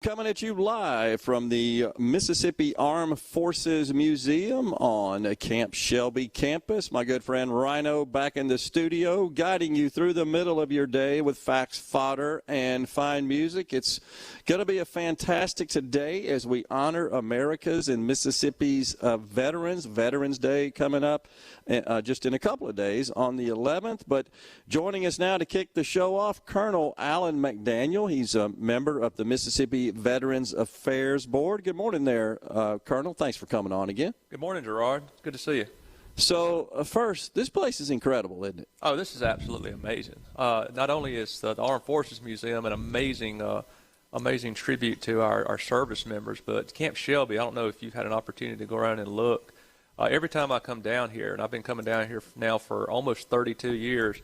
Coming at you live from the Mississippi Armed Forces Museum on Camp Shelby campus. My good friend Rhino back in the studio, guiding you through the middle of your day with facts, fodder, and fine music. It's going to be a fantastic today as we honor America's and Mississippi's veterans. Veterans Day coming up just in a couple of days on the 11th. But joining us now to kick the show off, Colonel Alan McDaniel. He's a member of the Mississippi Veterans Affairs Board. Good morning there, Colonel. Thanks for coming on again. Good morning, Gerard. Good to see you. So, first, this place is incredible, isn't it? Oh, this is absolutely amazing. Not only is the Armed Forces Museum an amazing tribute to our service members, but Camp Shelby, I don't know if you've had an opportunity to go around and look. Every time I come down here, and I've been coming down here now for almost 32 years,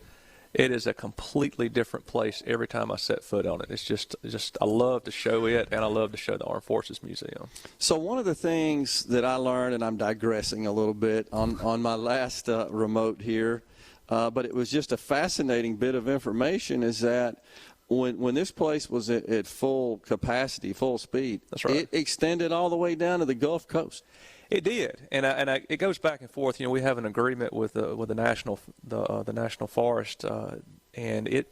it is a completely different place every time I set foot on it. It's just I love to show it, and I love to show the Armed Forces Museum. So one of the things that I learned, and I'm digressing a little bit on my last remote here, but it was just a fascinating bit of information, is that when this place was at full capacity, full speed, that's right, it extended all the way down to the Gulf Coast. It did, and it goes back and forth. You know, we have an agreement with the national forest, and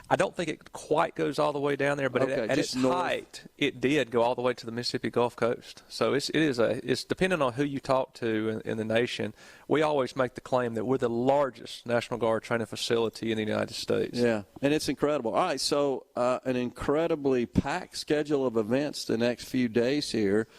I don't think it quite goes all the way down there, but okay, at its height, it did go all the way to the Mississippi Gulf Coast. So it's depending on who you talk to in the nation. We always make the claim that we're the largest National Guard training facility in the United States. Yeah, and it's incredible. All right, so an incredibly packed schedule of events the next few days here,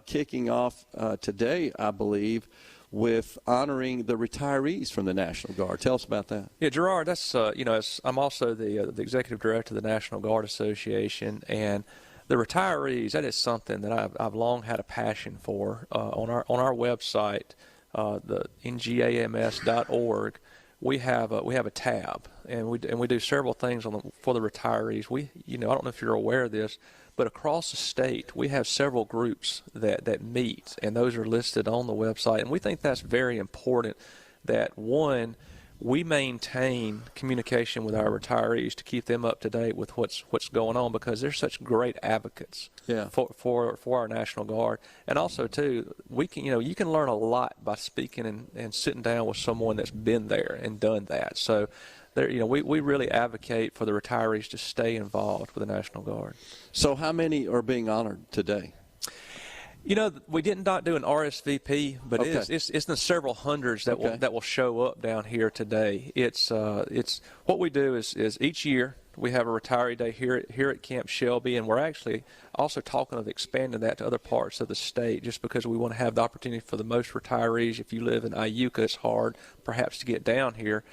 kicking off today, I believe, with honoring the retirees from the National Guard. Tell us about that. Yeah, Gerard, that's I'm also the executive director of the National Guard Association, and the retirees, that is something that I've long had a passion for. On our website, the ngams.org, we have a tab, and we do several things for the retirees. I don't know if you're aware of this, but across the state, we have several groups that meet, and those are listed on the website. And we think that's very important that, one, we maintain communication with our retirees to keep them up to date with what's going on, because they're such great advocates for our National Guard. And also, too, you can learn a lot by speaking and sitting down with someone that's been there and done that. So we really advocate for the retirees to stay involved with the National Guard. So how many are being honored today? We did not do an RSVP, but okay, it's in the several hundreds that will show up down here today. It's what we do is each year we have a retiree day here at Camp Shelby, and we're actually also talking of expanding that to other parts of the state, just because we want to have the opportunity for the most retirees. If you live in Iuka, it's hard perhaps to get down here.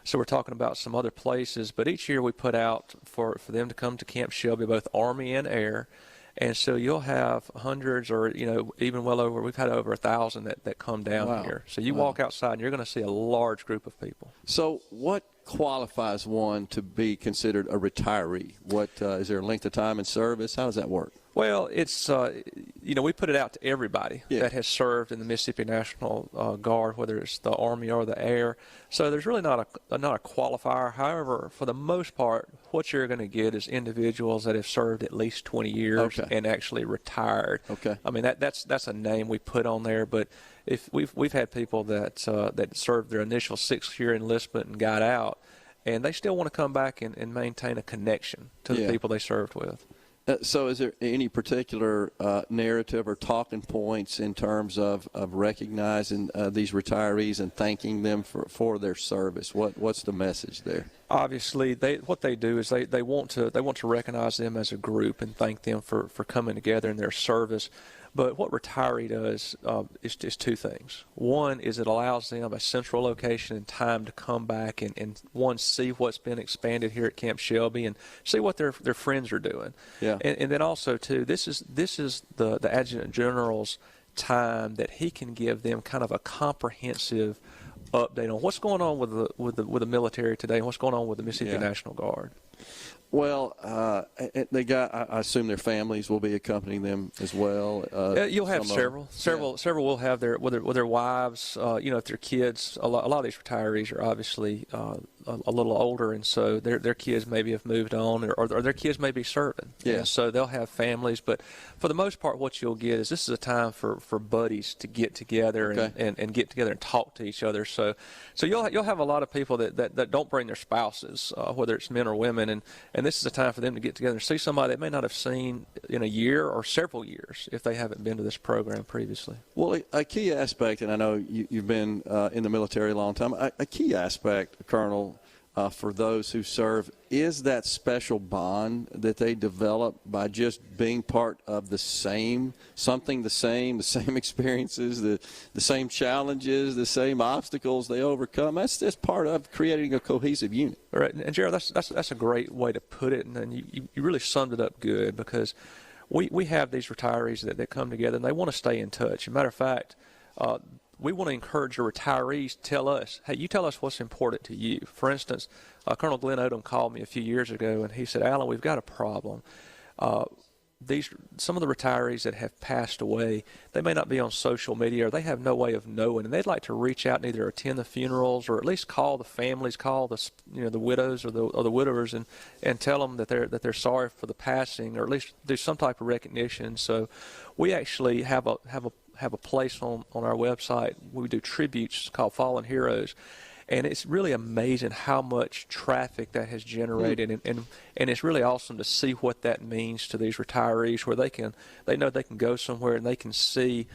So we're talking about some other places, but each year we put out for them to come to Camp Shelby, both Army and Air. And so you'll have hundreds, or even well over. We've had over 1,000 that come down here. So you walk outside and you're going to see a large group of people. So what qualifies one to be considered a retiree? What is there a length of time in service? How does that work? Well, it's we put it out to everybody that has served in the Mississippi National Guard, whether it's the Army or the Air. So there's really not a qualifier. However, for the most part, what you're going to get is individuals that have served at least 20 years and actually retired. Okay. I mean that's a name we put on there, but if we've had people that served their initial 6-year enlistment and got out, and they still want to come back and maintain a connection to the people they served with. So is there any particular narrative or talking points in terms of recognizing these retirees and thanking them for their service? What's the message there? Obviously, what they do is they want to recognize them as a group and thank them for coming together in their service. But what retiree does is two things. One is it allows them a central location and time to come back and one, see what's been expanded here at Camp Shelby and see what their friends are doing. Yeah. And then also, too, this is the Adjutant General's time that he can give them kind of a comprehensive update on what's going on with the military today and what's going on with the Mississippi National Guard. Well, I assume their families will be accompanying them as well. You'll have several. Several will have their wives. If their kids. A lot of these retirees are obviously a little older, and so their kids maybe have moved on, or their kids may be serving. Yeah. And so they'll have families, but for the most part, what you'll get is this is a time for buddies to get together and get together and talk to each other. So you'll have a lot of people that don't bring their spouses, whether it's men or women, and this is a time for them to get together and see somebody they may not have seen in a year or several years if they haven't been to this program previously. Well, a key aspect, and I know you've been in the military a long time, a key aspect, Colonel, for those who serve is that special bond that they develop by just being part of the same experiences, the same challenges, the same obstacles they overcome. That's part of creating a cohesive unit. Right, and Gerard, that's a great way to put it, and you really summed it up good, because we have these retirees that come together and they want to stay in touch. As a matter of fact, we want to encourage your retirees to tell us, hey, you tell us what's important to you. For instance, Colonel Glenn Odom called me a few years ago, and he said, Alan, we've got a problem. Some of the retirees that have passed away, they may not be on social media, or they have no way of knowing, and they'd like to reach out and either attend the funerals or at least call the families, call the widows or the widowers, and tell them that they're sorry for the passing, or at least do some type of recognition. So we actually have a place on our website where we do tributes called Fallen Heroes. And it's really amazing how much traffic that has generated, and it's really awesome to see what that means to these retirees, where they know they can go somewhere and they can see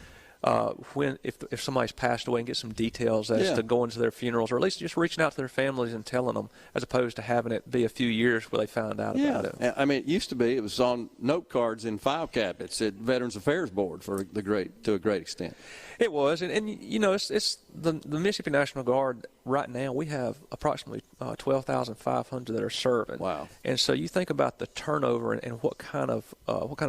if somebody's passed away and get some details as to going to their funerals, or at least just reaching out to their families and telling them, as opposed to having it be a few years where they found out about it. I mean, it used to be it was on note cards in file cabinets at Veterans Affairs Board to a great extent. It was, and it's the Mississippi National Guard. Right now, we have approximately 12,500 that are serving. Wow! And so you think about the turnover and what kind of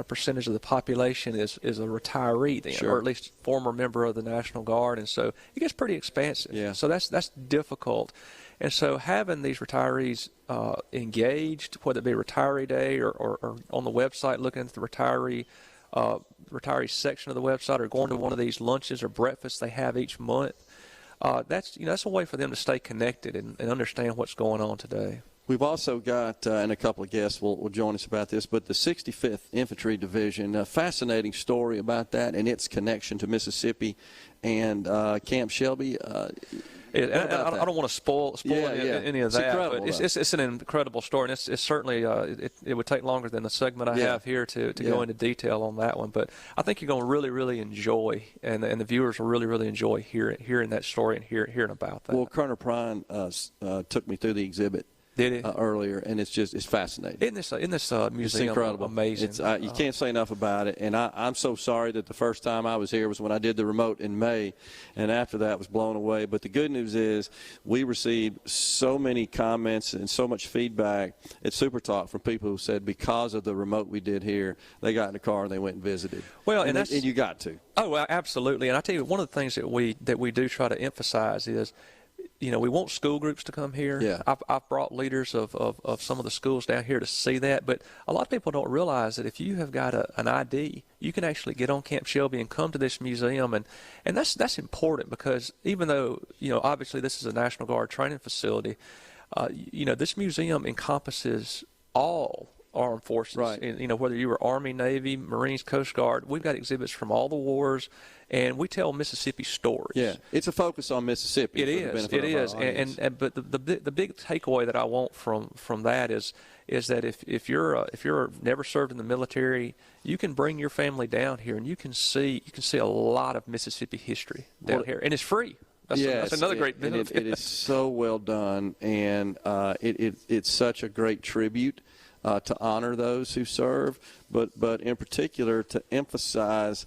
percentage of the population is a retiree then, or at least former member of the National Guard, and so it gets pretty expansive. Yeah. So that's difficult, and so having these retirees engaged, whether it be Retiree Day or on the website looking at the retiree section of the website, or going to one of these lunches or breakfasts they have each month. That's a way for them to stay connected and understand what's going on today. We've also got, and a couple of guests will join us about this, but the 65th Infantry Division, a fascinating story about that and its connection to Mississippi and Camp Shelby. I don't want to spoil any of that, incredible, but it's an incredible story, and it's certainly it would take longer than the segment I have here to go into detail on that one. But I think you're going to really, really enjoy, and the viewers will really, really enjoy hearing that story and hearing about that. Well, Colonel Prine took me through the exhibit. Did it? Earlier, and it's fascinating. Isn't this museum it's incredible. Amazing? You can't say enough about it, and I'm so sorry that the first time I was here was when I did the remote in May, and after that was blown away. But the good news is we received so many comments and so much feedback at SuperTalk from people who said because of the remote we did here, they got in the car and they went and visited. Well, and you got to. Oh, well, absolutely. And I tell you, one of the things that we do try to emphasize is, we want school groups to come here. Yeah. I've brought leaders of some of the schools down here to see that, but a lot of people don't realize that if you have got an ID, you can actually get on Camp Shelby and come to this museum, and that's important, because even though obviously this is a National Guard training facility, this museum encompasses all armed forces. Right. And, whether you were Army, Navy, Marines, Coast Guard, we've got exhibits from all the wars, and we tell Mississippi stories. Yeah, it's a focus on Mississippi. It is, but the big takeaway that I want from that is that if you're never served in the military, you can bring your family down here, and you can see a lot of Mississippi history down here, and it's free. That's another great benefit. It is so well done, and it's such a great tribute to honor those who serve, but in particular to emphasize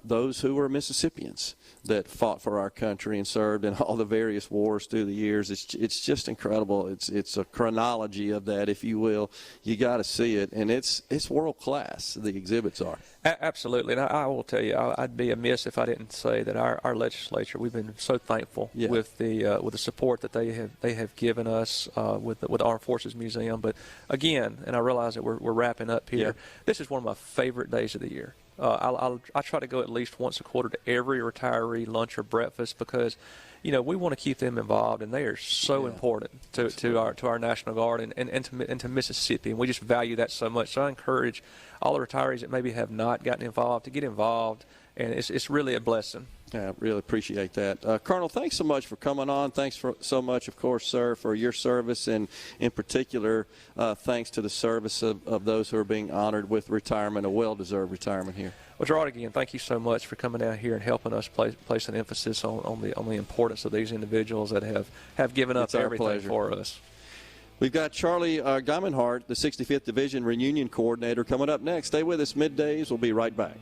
those who were Mississippians that fought for our country and served in all the various wars through the years. It's just incredible. It's a chronology of that, if you will. You got to see it, and it's world class. The exhibits are. Absolutely, and I will tell you, I'd be amiss if I didn't say that our legislature, we've been so thankful with the support that they have given us with the Armed Forces Museum. But again, and I realize that we're wrapping up here. This is one of my favorite days of the year. I try to go at least once a quarter to every retiree lunch or breakfast because, we want to keep them involved, and they are so important to our National Guard and to Mississippi, and we just value that so much. So I encourage all the retirees that maybe have not gotten involved to get involved, and it's really a blessing. Yeah, really appreciate that. Colonel, thanks so much for coming on. Thanks so much, of course, sir, for your service, and in particular, thanks to the service of those who are being honored with retirement, a well-deserved retirement here. Well, Gerard, again, thank you so much for coming down here and helping us place an emphasis on the importance of these individuals that have given up everything for us. We've got Charlie Geimenhart, the 65th Division Reunion Coordinator, coming up next. Stay with us middays. We'll be right back.